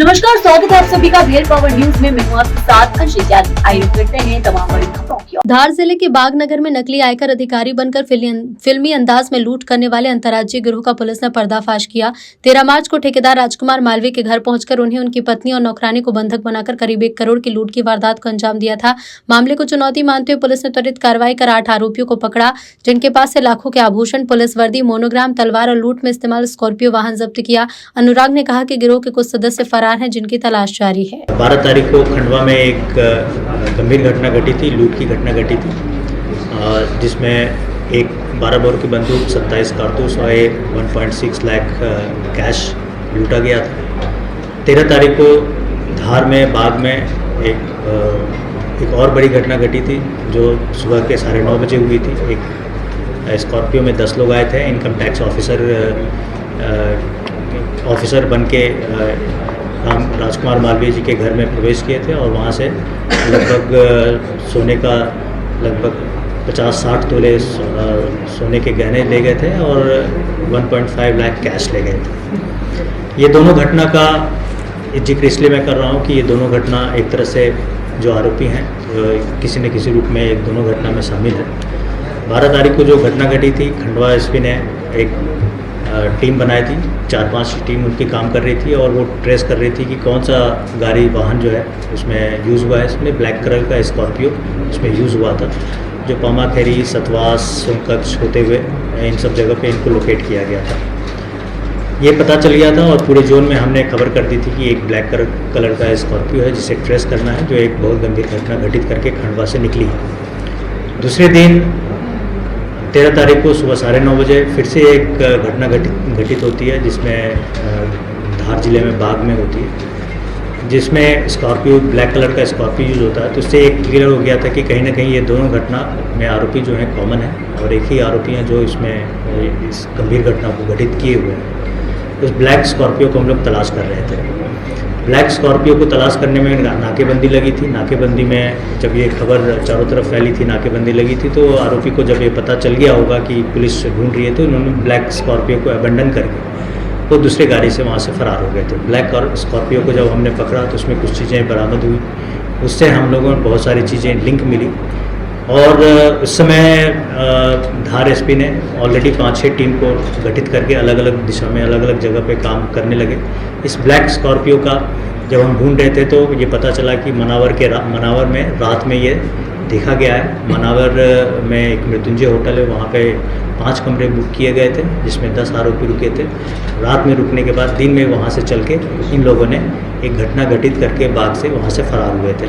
नमस्कार, स्वागत है आप सभी का भेल पावर न्यूज में। मैं हूं आपके साथ अंशित यादव। आइए करते हैं तमाम बड़ी खबरों की। धार जिले के बागनगर में नकली आयकर अधिकारी बनकर फिल्मी अंदाज में लूट करने वाले अंतर्राज्यीय गिरोह का पुलिस ने पर्दाफाश किया। 13 मार्च को ठेकेदार राजकुमार मालवीय के घर पहुंचकर उन्हें उनकी पत्नी और नौकरानी को बंधक बनाकर करीब 1 करोड़ की लूट की वारदात को अंजाम दिया था। मामले को चुनौती मानते हुए पुलिस ने त्वरित कार्रवाई कर 8 आरोपियों को पकड़ा, जिनके पास से लाखों के आभूषण, पुलिस वर्दी, मोनोग्राम, तलवार और लूट में इस्तेमाल स्कॉर्पियो वाहन जब्त किया। अनुराग ने कहा कि गिरोह के कुछ सदस्य फरार हैं, जिनकी तलाश जारी है। 12 तारीख को खंडवा में एक गंभीर घटना घटी थी, लूट की घटना घटी थी, जिसमें एक 12 बोर की बंदूक, 27 कारतूस और 1.6 लाख कैश लूटा गया था। 13 तारीख को धार में बाग में एक और बड़ी घटना घटी थी, जो सुबह के 9:30 बजे हुई थी। एक स्कॉर्पियो में 10 लोग आए थे। इनकम टैक्स ऑफिसर बन के राजकुमार मालवीय जी के घर में प्रवेश किए थे और वहाँ से लगभग सोने का लगभग 50-60 तोले सोने के गहने ले गए थे और 1.5 लाख कैश ले गए थे। ये दोनों घटना का जिक्र इसलिए मैं कर रहा हूँ कि ये दोनों घटना एक तरह से जो आरोपी हैं किसी न किसी रूप में एक दोनों घटना में शामिल है। 12 तारीख को जो घटना घटी थी, खंडवा एसपी ने एक टीम बनाई थी, 4-5 टीम उनकी काम कर रही थी और वो ट्रेस कर रही थी कि कौन सा गाड़ी वाहन जो है उसमें यूज़ हुआ है। इसमें ब्लैक कलर का स्कॉर्पियो इसमें यूज़ हुआ था, जो पामाखेरी, सतवास, सोमकच्छ होते हुए इन सब जगह पे इनको लोकेट किया गया था। ये पता चल गया था और पूरे जोन में हमने खबर कर दी थी कि एक ब्लैक कलर का स्कॉर्पियो है जिसे ट्रेस करना है, जो एक बहुत गंभीर घटना घटित करके खंडवा से निकली है। दूसरे दिन 13 तारीख को सुबह 9:30 बजे फिर से एक घटना घटित होती है, जिसमें धार जिले में बाग में होती है, जिसमें स्कॉर्पियो, ब्लैक कलर का स्कॉर्पियो यूज़ होता है। तो उससे एक क्लियर हो गया था कि कहीं ना कहीं ये दोनों घटना में आरोपी जो हैं कॉमन है और एक ही आरोपी हैं जो इसमें इस गंभीर घटना को घटित किए हुए हैं। उस ब्लैक स्कॉर्पियो को हम लोग तलाश कर रहे थे। ब्लैक स्कॉर्पियो को तलाश करने में नाकेबंदी लगी थी। नाकेबंदी में जब ये खबर चारों तरफ फैली थी, नाकेबंदी लगी थी, तो आरोपी को जब ये पता चल गया होगा कि पुलिस ढूंढ रही है, तो उन्होंने ब्लैक स्कॉर्पियो को अबेंडन करके वो दूसरे गाड़ी से वहाँ से फरार हो गए थे। ब्लैक स्कॉर्पियो को जब हमने पकड़ा तो उसमें कुछ चीज़ें बरामद हुई, उससे हम लोगों को बहुत सारी चीज़ें लिंक मिली और उस समय धार एसपी ने ऑलरेडी 5-6 टीम को गठित करके अलग अलग दिशा में अलग अलग जगह पे काम करने लगे। इस ब्लैक स्कॉर्पियो का जब हम ढूंढ रहे थे तो ये पता चला कि मनावर में रात में ये देखा गया है। मनावर में एक मृत्युंजय होटल है, वहाँ पे 5 कमरे बुक किए गए थे, जिसमें 10 आरोपी रुके थे। रात में रुकने के बाद दिन में वहाँ से चल के इन लोगों ने एक घटना घटित करके बाग से वहाँ से फरार हुए थे।